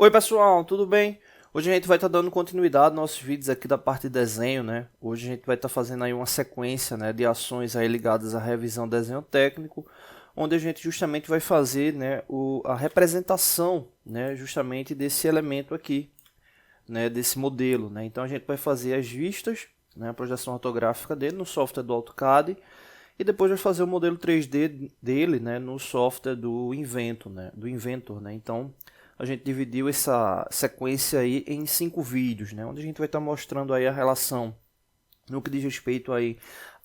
Oi pessoal, tudo bem? Hoje a gente vai estar dando continuidade aos nossos vídeos aqui da parte de desenho, né? Hoje a gente vai estar fazendo aí uma sequência, né, de ações aí ligadas à revisão desenho técnico, onde a gente justamente vai fazer, né, a representação, né, justamente desse elemento aqui, né, desse modelo, né? Então a gente vai fazer as vistas, né, a projeção ortográfica dele no software do AutoCAD e depois vai fazer o modelo 3D dele, né, no software do Inventor, né? Então a gente dividiu essa sequência aí em 5 vídeos, né, onde a gente vai estar mostrando aí a relação no que diz respeito aí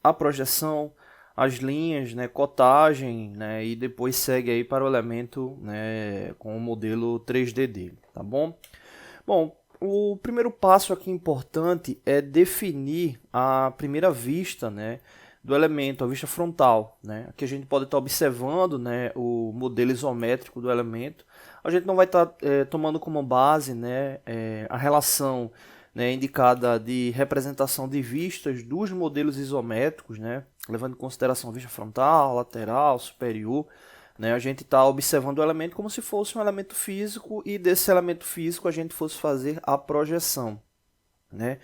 à projeção, as linhas, né, cotagem, né, e depois segue aí para o elemento, né, com o modelo 3D dele, tá bom? Bom, o primeiro passo aqui importante é definir a primeira vista, né, do elemento, a vista frontal, né? Aqui a gente pode estar observando, né, o modelo isométrico do elemento. A gente não vai estar tomando como base, né, a relação, né, indicada de representação de vistas dos modelos isométricos, né, levando em consideração vista frontal, lateral, superior. Né, a gente está observando o elemento como se fosse um elemento físico e desse elemento físico a gente fosse fazer a projeção. Né?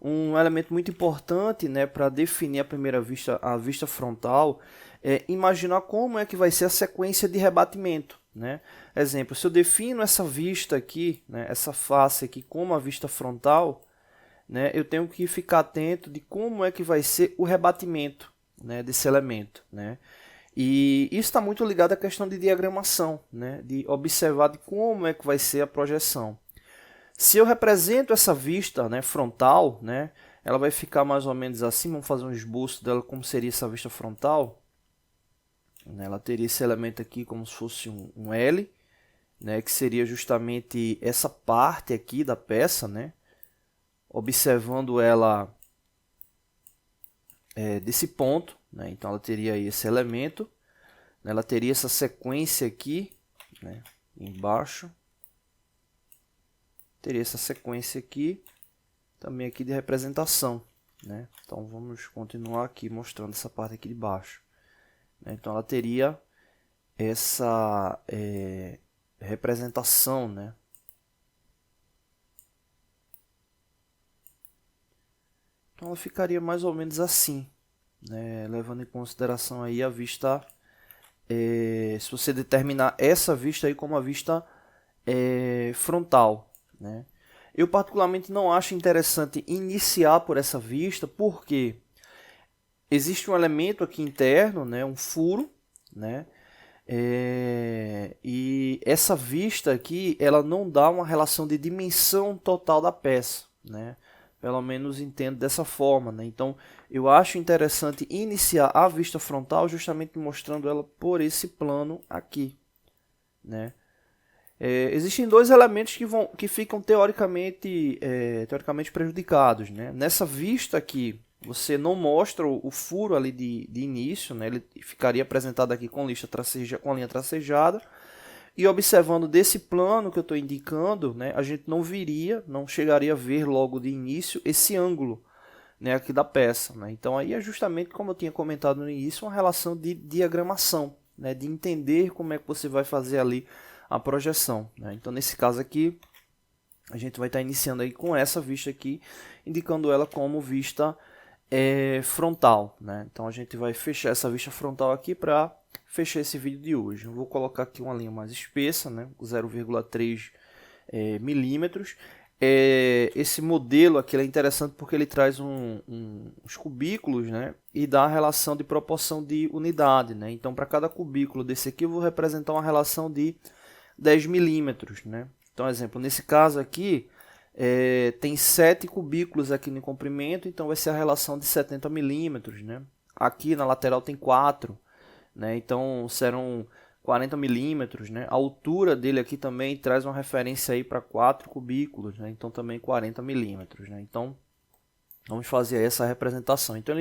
Um elemento muito importante, né, para definir a primeira vista, a vista frontal, é imaginar como é que vai ser a sequência de rebatimento. Né? Exemplo, se eu defino essa vista aqui, né, essa face aqui como a vista frontal, né, eu tenho que ficar atento de como é que vai ser o rebatimento, né, desse elemento. Né? E isso está muito ligado à questão de diagramação, né, de observar de como é que vai ser a projeção. Se eu represento essa vista, né, frontal, né, ela vai ficar mais ou menos assim. Vamos fazer um esboço dela como seria essa vista frontal. Ela teria esse elemento aqui como se fosse um L, né, que seria justamente essa parte aqui da peça, né, observando ela desse ponto. Né, então ela teria aí esse elemento, né, ela teria essa sequência aqui, né, embaixo. Teria essa sequência aqui, também aqui de representação. Né? Então vamos continuar aqui mostrando essa parte aqui de baixo. Então ela teria essa representação. Né? Então ela ficaria mais ou menos assim, né? Levando em consideração aí a vista, se você determinar essa vista aí como a vista frontal. Né? Eu particularmente não acho interessante iniciar por essa vista, porque existe um elemento aqui interno, né, um furo, né, e essa vista aqui ela não dá uma relação de dimensão total da peça, né? Pelo menos entendo dessa forma, né? Então eu acho interessante iniciar a vista frontal justamente mostrando ela por esse plano aqui, né? Existem dois elementos que ficam teoricamente prejudicados. Né? Nessa vista aqui, você não mostra o furo ali de início, né? Ele ficaria apresentado aqui com a linha tracejada. E observando desse plano que eu estou indicando, né, a gente não chegaria a ver logo de início esse ângulo, né, aqui da peça. Né? Então aí é justamente, como eu tinha comentado no início, uma relação de diagramação, né, de entender como é que você vai fazer ali a projeção. Né? Então nesse caso aqui, a gente vai estar iniciando aí com essa vista aqui, indicando ela como vista frontal. Né? Então a gente vai fechar essa vista frontal aqui para fechar esse vídeo de hoje. Eu vou colocar aqui uma linha mais espessa, né? 0,3 milímetros. Esse modelo aqui é interessante porque ele traz uns cubículos, né? E dá a relação de proporção de unidade. Né? Então para cada cubículo desse aqui eu vou representar uma relação de 10 milímetros. Né? Então, exemplo, nesse caso aqui, tem 7 cubículos aqui no comprimento, então vai ser a relação de 70 milímetros. Né? Aqui na lateral tem 4, né? Então serão 40 milímetros. Né? A altura dele aqui também traz uma referência aí para 4 cubículos, né? Então também 40 milímetros. Né? Então vamos fazer essa representação. Então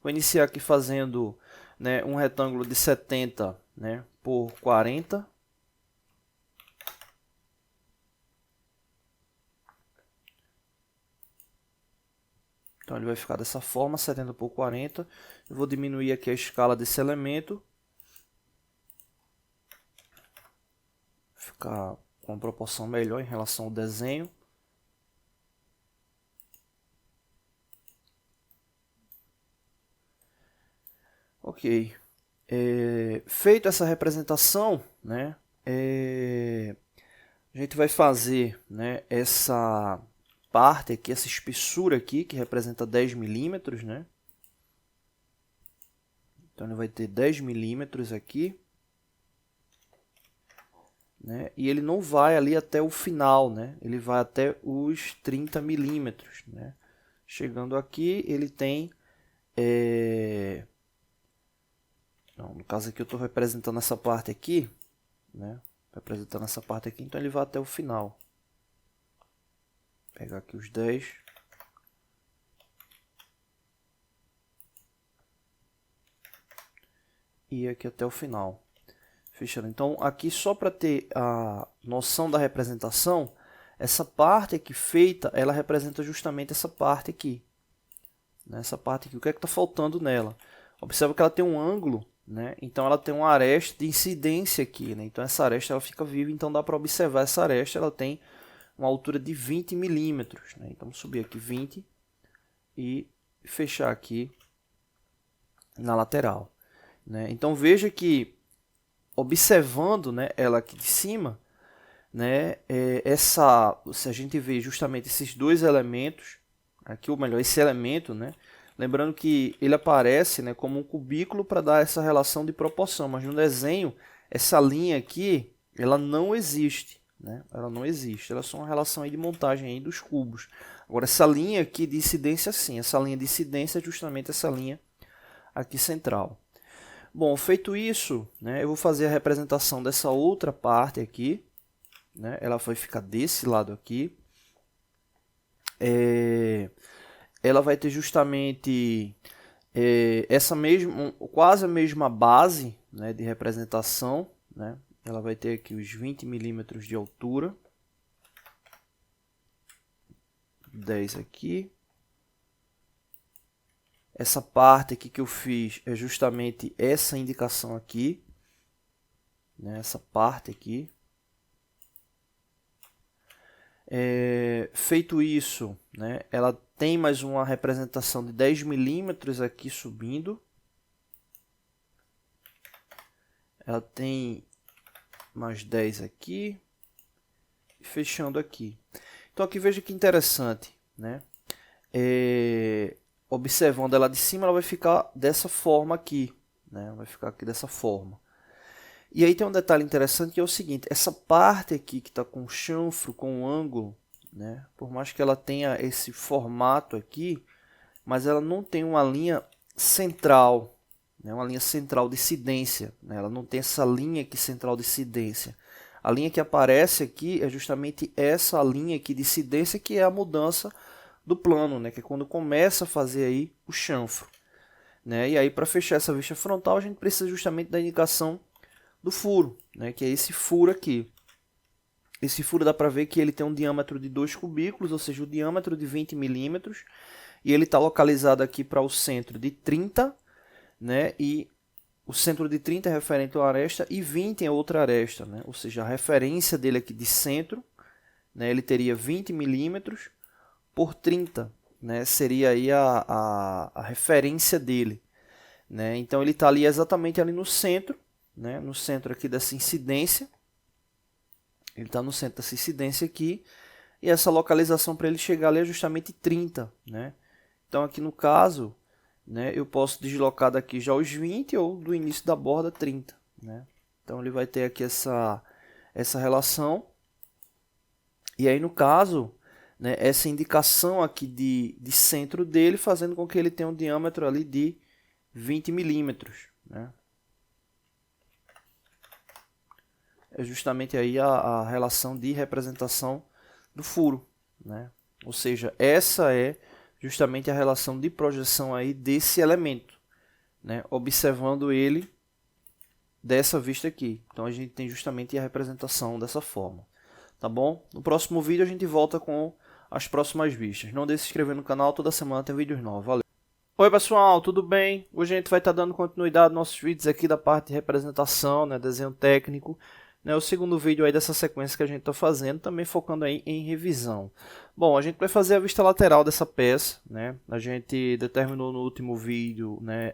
vou iniciar aqui fazendo, né, um retângulo de 70, né, por 40. Então ele vai ficar dessa forma, 70 por 40. Eu vou diminuir aqui a escala desse elemento. Ficar com uma proporção melhor em relação ao desenho. Ok. Feito essa representação, né, a gente vai fazer, né, essa parte aqui, essa espessura aqui, que representa 10 milímetros, né? Então ele vai ter 10 milímetros aqui, né? E ele não vai ali até o final, né? Ele vai até os 30 milímetros, né? Chegando aqui, ele tem... Não, no caso aqui eu estou representando essa parte aqui, né? Representando essa parte aqui, então ele vai até o final. Vou pegar aqui os 10. E aqui até o final. Fechando. Então, aqui só para ter a noção da representação, essa parte aqui feita, ela representa justamente essa parte aqui. Essa parte aqui, o que é que está faltando nela? Observa que ela tem um ângulo, né? Então ela tem uma aresta de incidência aqui, né? Então essa aresta ela fica viva, então dá para observar essa aresta, ela tem uma altura de 20 milímetros, né? Então vamos subir aqui 20 e fechar aqui na lateral, né? Então veja que observando, né, ela aqui de cima, né, se a gente vê justamente esses dois elementos aqui, ou melhor, esse elemento, né, lembrando que ele aparece, né, como um cubículo para dar essa relação de proporção, mas no desenho essa linha aqui ela não existe, né? Ela não existe, ela é só uma relação aí de montagem aí dos cubos. Agora essa linha aqui de incidência sim, essa linha de incidência é justamente essa linha aqui central. Bom, feito isso, né, eu vou fazer a representação dessa outra parte aqui, né? Ela vai ficar desse lado aqui. Ela vai ter justamente essa mesma, quase a mesma base, né, de representação, né? Ela vai ter aqui os 20 milímetros de altura, 10 aqui. Essa parte aqui que eu fiz é justamente essa indicação aqui, né, essa parte aqui. Feito isso, né, ela tem mais uma representação de 10 milímetros aqui subindo. Ela tem mais 10 aqui. E fechando aqui. Então aqui veja que interessante, né? Observando ela de cima, ela vai ficar dessa forma aqui, né? Vai ficar aqui dessa forma. E aí tem um detalhe interessante que é o seguinte, essa parte aqui que está com chanfro, com ângulo, né? Por mais que ela tenha esse formato aqui, mas ela não tem uma linha central, né? Uma linha central de incidência, né? Ela não tem essa linha aqui central de incidência. A linha que aparece aqui é justamente essa linha aqui de incidência, que é a mudança do plano, né? Que é quando começa a fazer aí o chanfro, né? E aí para fechar essa vista frontal a gente precisa justamente da indicação do furo, né, que é esse furo aqui. Esse furo dá para ver que ele tem um diâmetro de 2 cubículos, ou seja, o diâmetro de 20 milímetros, e ele está localizado aqui para o centro de 30, né, e o centro de 30 é referente a uma aresta e 20 é outra aresta, né, ou seja, a referência dele aqui de centro, né, ele teria 20 milímetros por 30, né, seria aí a referência dele, né, então ele está ali exatamente ali no centro, né, no centro aqui dessa incidência, ele está no centro dessa incidência aqui, e essa localização para ele chegar ali é justamente 30, né? Então aqui no caso, né, eu posso deslocar daqui já os 20 ou do início da borda 30, né? Então ele vai ter aqui essa relação, e aí no caso, né, essa indicação aqui de centro dele, fazendo com que ele tenha um diâmetro ali de 20 milímetros, né? É justamente aí a relação de representação do furo, né? Ou seja, essa é justamente a relação de projeção aí desse elemento, né? Observando ele dessa vista aqui. Então a gente tem justamente a representação dessa forma, tá bom? No próximo vídeo a gente volta com as próximas vistas. Não deixe de se inscrever no canal, toda semana tem vídeos novos. Valeu! Oi pessoal, tudo bem? Hoje a gente vai estar dando continuidade aos nossos vídeos aqui da parte de representação, né? Desenho técnico. né, o segundo vídeo aí dessa sequência que a gente está fazendo, também focando aí em revisão. Bom, a gente vai fazer a vista lateral dessa peça, né? A gente determinou no último vídeo, né,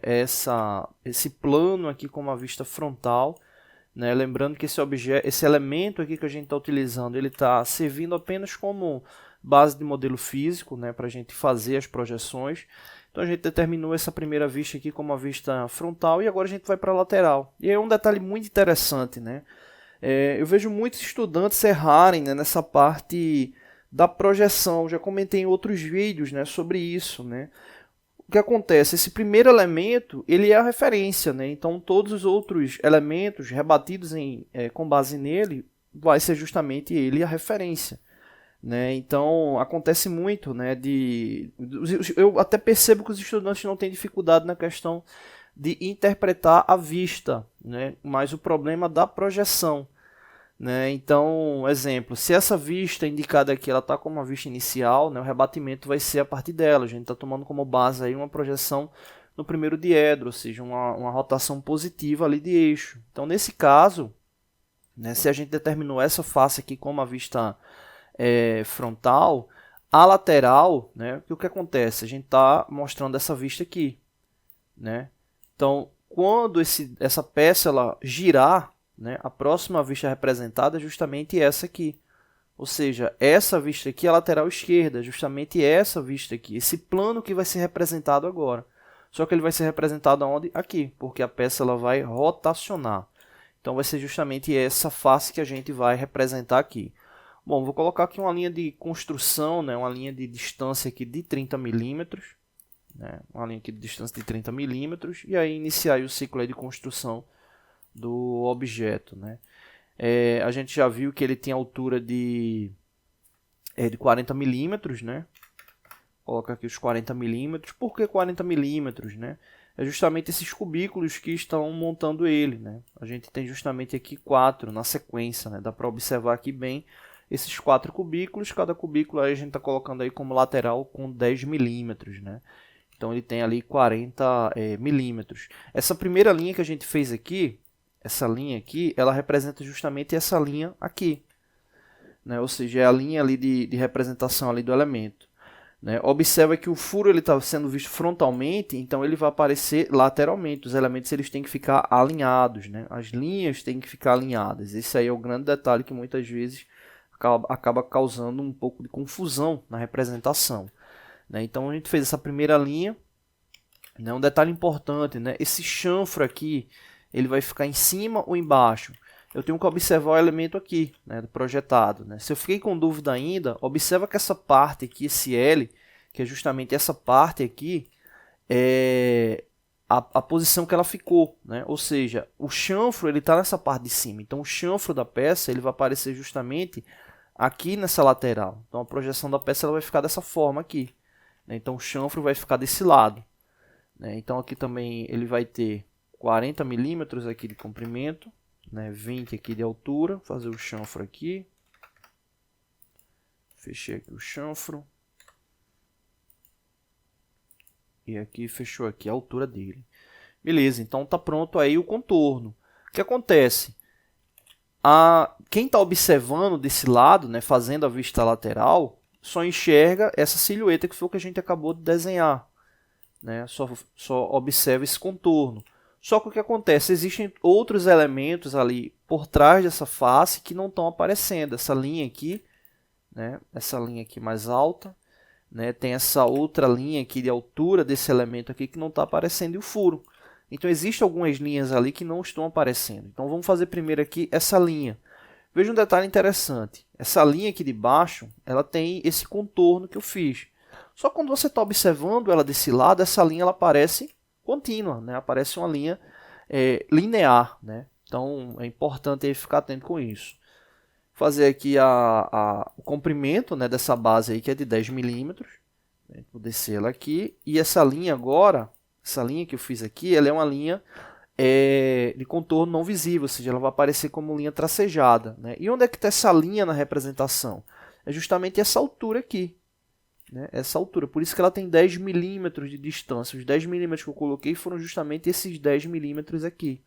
esse plano aqui como a vista frontal, né? Lembrando que esse elemento aqui que a gente está utilizando, ele está servindo apenas como base de modelo físico, né, para a gente fazer as projeções. Então a gente determinou essa primeira vista aqui como a vista frontal e agora a gente vai para a lateral. E aí um detalhe muito interessante, né? Eu vejo muitos estudantes errarem, né, nessa parte da projeção. Já comentei em outros vídeos, né, sobre isso, né? O que acontece? Esse primeiro elemento, ele é a referência, né? Então todos os outros elementos rebatidos com base nele vai ser justamente ele a referência, né? Então acontece muito, né, eu até percebo que os estudantes não têm dificuldade na questão de interpretar a vista, né, mas o problema da projeção, né? Então, exemplo, se essa vista indicada aqui ela está como uma vista inicial, né, o rebatimento vai ser a partir dela. A gente está tomando como base aí uma projeção no primeiro diedro, ou seja, uma rotação positiva ali de eixo. Então, nesse caso, né, se a gente determinou essa face aqui como a vista frontal, a lateral, né, o que acontece? A gente está mostrando essa vista aqui, né? Então, quando essa peça ela girar, né, a próxima vista representada é justamente essa aqui. Ou seja, essa vista aqui é a lateral esquerda, justamente essa vista aqui, esse plano que vai ser representado agora. Só que ele vai ser representado aonde? Aqui, porque a peça ela vai rotacionar. Então vai ser justamente essa face que a gente vai representar aqui. Bom, vou colocar aqui uma linha de construção, né, uma linha de distância aqui de 30 milímetros, né, uma linha aqui de distância de 30 milímetros, e aí iniciar o ciclo aí de construção do objeto, né. A gente já viu que ele tem altura de 40 milímetros, né. Vou colocar aqui os 40 milímetros. Por que 40 milímetros, né? É justamente esses cubículos que estão montando ele, né. A gente tem justamente aqui 4 na sequência, né. Dá para observar aqui bem esses 4 cubículos. Cada cubículo aí a gente está colocando aí como lateral com 10 milímetros, né. Então ele tem ali 40 milímetros. Essa primeira linha que a gente fez aqui, essa linha aqui, ela representa justamente essa linha aqui, né? Ou seja, é a linha ali de representação ali do elemento, né? Observa que o furo está sendo visto frontalmente, então ele vai aparecer lateralmente. Os elementos eles têm que ficar alinhados, né? As linhas têm que ficar alinhadas. Esse aí é o grande detalhe que muitas vezes acaba causando um pouco de confusão na representação, né? Então a gente fez essa primeira linha, né? Um detalhe importante, né? Esse chanfro aqui, ele vai ficar em cima ou embaixo? Eu tenho que observar o elemento aqui, né, projetado, né? Se eu fiquei com dúvida ainda, observa que essa parte aqui, esse L, que é justamente essa parte aqui, é a posição que ela ficou, né? Ou seja, o chanfro ele está nessa parte de cima. Então o chanfro da peça ele vai aparecer justamente aqui nessa lateral. Então a projeção da peça ela vai ficar dessa forma aqui, né? Então o chanfro vai ficar desse lado, né? Então aqui também ele vai ter 40 milímetros aqui de comprimento, né? 20 aqui de altura. Vou fazer o chanfro aqui. Fechei aqui o chanfro. E aqui fechou aqui a altura dele. Beleza, então tá pronto aí o contorno. O que acontece? Quem está observando desse lado, né, fazendo a vista lateral, só enxerga essa silhueta que foi o que a gente acabou de desenhar, né? Só observa esse contorno. Só que o que acontece? Existem outros elementos ali por trás dessa face que não estão aparecendo. Essa linha aqui, né? Essa linha aqui mais alta, né? Tem essa outra linha aqui de altura desse elemento aqui que não está aparecendo e o furo. Então existem algumas linhas ali que não estão aparecendo. Então vamos fazer primeiro aqui essa linha. Veja um detalhe interessante. Essa linha aqui de baixo, ela tem esse contorno que eu fiz. Só que quando você está observando ela desse lado, essa linha ela aparece contínua, né? Aparece uma linha linear, né? Então é importante ficar atento com isso. Fazer aqui o comprimento, né, dessa base aí que é de 10 milímetros. Vou descer ela aqui. E essa linha agora, essa linha que eu fiz aqui, ela é uma linha de contorno não visível, ou seja, ela vai aparecer como linha tracejada, né? E onde é que está essa linha na representação? É justamente essa altura aqui, né? Essa altura, por isso que ela tem 10 milímetros de distância. Os 10 milímetros que eu coloquei foram justamente esses 10 milímetros aqui,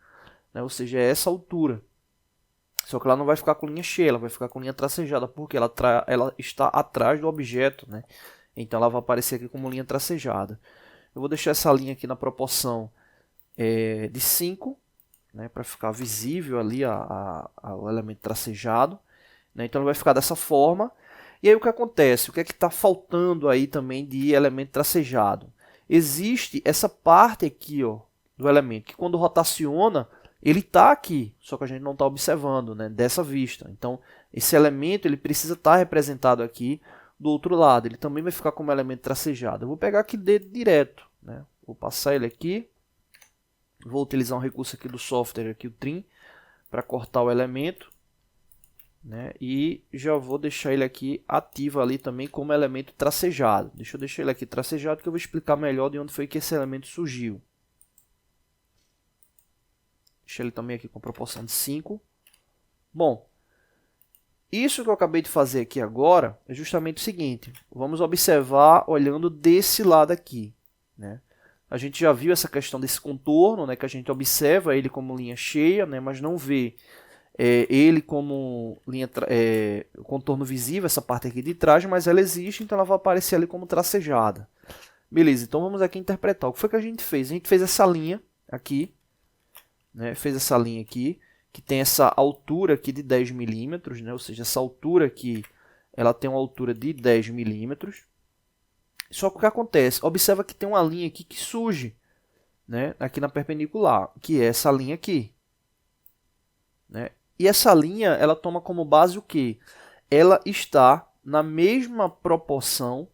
né? Ou seja, é essa altura. Só que ela não vai ficar com linha cheia, ela vai ficar com linha tracejada, porque ela está atrás do objeto, né? Então ela vai aparecer aqui como linha tracejada. Eu vou deixar essa linha aqui na proporção de 5, né, para ficar visível ali o elemento tracejado. Né? Então ela vai ficar dessa forma. E aí o que acontece? O que é que está faltando aí também de elemento tracejado? Existe essa parte aqui, ó, do elemento, que quando rotaciona, ele está aqui, só que a gente não está observando, né, dessa vista. Então, esse elemento ele precisa estar representado aqui do outro lado. Ele também vai ficar como elemento tracejado. Eu vou pegar aqui dedo direto, né? Vou passar ele aqui. Vou utilizar um recurso aqui do software, aqui, o Trim, para cortar o elemento. Né? E já vou deixar ele aqui ativo ali também como elemento tracejado. Deixa eu deixar ele aqui tracejado que eu vou explicar melhor de onde foi que esse elemento surgiu. Deixa ele também aqui com proporção de 5. Bom, isso que eu acabei de fazer aqui agora é justamente o seguinte. Vamos observar olhando desse lado aqui. Né? A gente já viu essa questão desse contorno, né, que a gente observa ele como linha cheia, né, mas não vê ele como contorno visível, essa parte aqui de trás, mas ela existe, então ela vai aparecer ali como tracejada. Beleza, então vamos aqui interpretar. O que foi que a gente fez? A gente fez essa linha aqui, né, fez essa linha aqui, que tem essa altura aqui de 10 milímetros, né, ou seja, essa altura aqui, ela tem uma altura de 10 milímetros. Só que o que acontece? Observa que tem uma linha aqui que surge, né, aqui na perpendicular, que é essa linha aqui. Né? E essa linha, ela toma como base o quê? Ela está na mesma proporção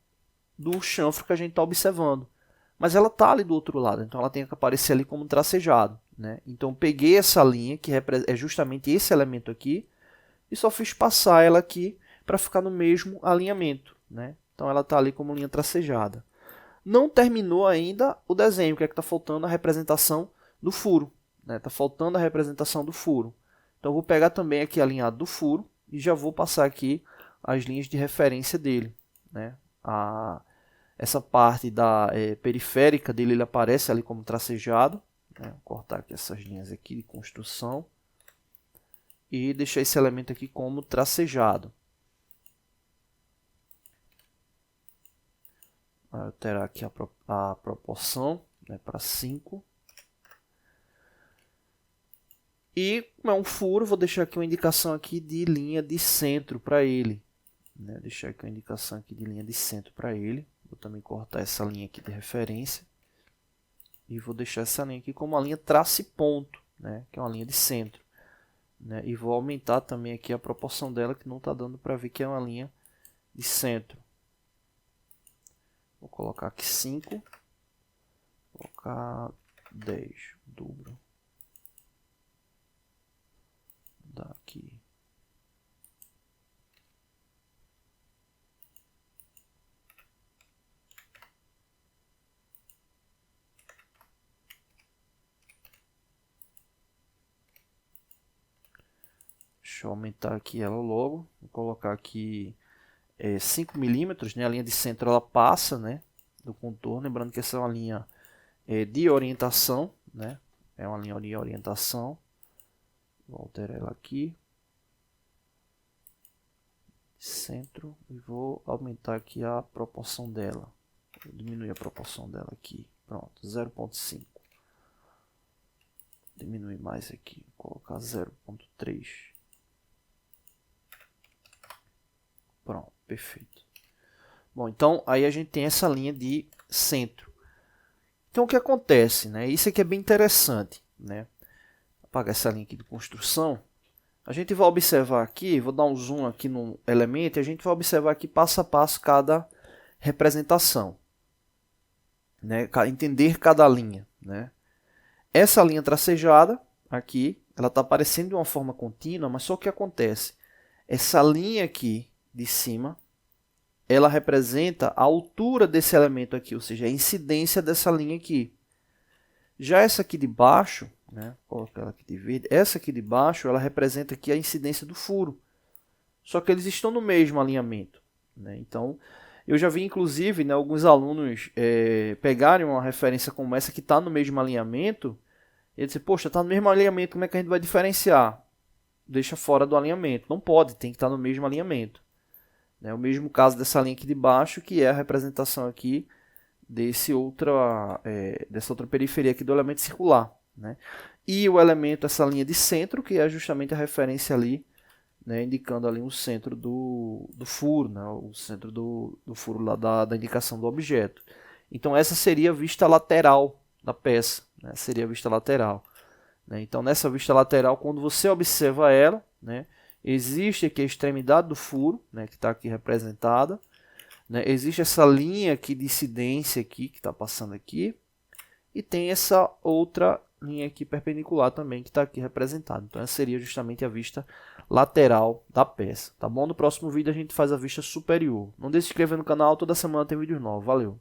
do chanfro que a gente está observando. Mas ela está ali do outro lado, então ela tem que aparecer ali como tracejado. Né? Então peguei essa linha, que é justamente esse elemento aqui, e só fiz passar ela aqui para ficar no mesmo alinhamento. Né? Então ela está ali como linha tracejada. Não terminou ainda o desenho, o que é que está faltando? A representação do furo. Está faltando a representação do furo. Então eu vou pegar também aqui alinhado do furo e já vou passar aqui as linhas de referência dele. Né? Essa parte da periférica dele ele aparece ali como tracejado. Né? Vou cortar aqui essas linhas aqui de construção e deixar esse elemento aqui como tracejado. Alterar aqui a proporção, né, para 5. E como é um furo, vou deixar aqui uma indicação aqui de linha de centro para ele. Né? Deixar aqui uma indicação aqui de linha de centro para ele. Vou também cortar essa linha aqui de referência. E vou deixar essa linha aqui como uma linha traço e ponto, né? Que é uma linha de centro. Né? E vou aumentar também aqui a proporção dela, que não está dando para ver que é uma linha de centro. Vou colocar aqui 5. Vou colocar 10. Dobro. Daqui. Deixa eu aumentar aqui ela logo. Vou colocar aqui 5 milímetros, né? A linha de centro ela passa, né, do contorno. Lembrando que essa é uma linha de orientação, né? É uma linha de orientação. Vou alterar ela aqui. Centro. E vou aumentar aqui a proporção dela. Vou diminuir a proporção dela aqui. Pronto, 0,5. Diminuir mais aqui. Vou colocar 0,3. Pronto, perfeito. Bom, então aí a gente tem essa linha de centro. Então o que acontece, né? Isso aqui é bem interessante, né? Vou apagar essa linha aqui de construção. A gente vai observar aqui, vou dar um zoom aqui no elemento, e a gente vai observar aqui passo a passo cada representação, né? Entender cada linha, né? Essa linha tracejada aqui, ela está aparecendo de uma forma contínua, mas só o que acontece? Essa linha aqui de cima, ela representa a altura desse elemento aqui, ou seja, a incidência dessa linha aqui. Já essa aqui de baixo, né, vou colocar ela aqui de verde, essa aqui de baixo, ela representa aqui a incidência do furo. Só que eles estão no mesmo alinhamento. Né? Então, eu já vi inclusive, né, alguns alunos pegarem uma referência como essa que está no mesmo alinhamento, e dizer, poxa, está no mesmo alinhamento, como é que a gente vai diferenciar? deixa fora do alinhamento. Não pode, tem que estar no mesmo alinhamento. Né? O mesmo caso dessa linha aqui de baixo, que é a representação aqui dessa outra periferia aqui do elemento circular. Né? E o elemento, essa linha de centro, que é justamente a referência ali, né, indicando ali o centro do furo, né, o centro do furo lá da indicação do objeto. Então essa seria a vista lateral da peça, né, seria a vista lateral. Né? Então nessa vista lateral, quando você observa ela, né, existe aqui a extremidade do furo, né, que está aqui representada, né, existe essa linha aqui de incidência aqui, que está passando aqui, e tem essa outra linha aqui perpendicular também, que está aqui representada. Então essa seria justamente a vista lateral da peça. Tá bom? No próximo vídeo a gente faz a vista superior. Não deixe de se inscrever no canal, toda semana tem vídeo novo. Valeu!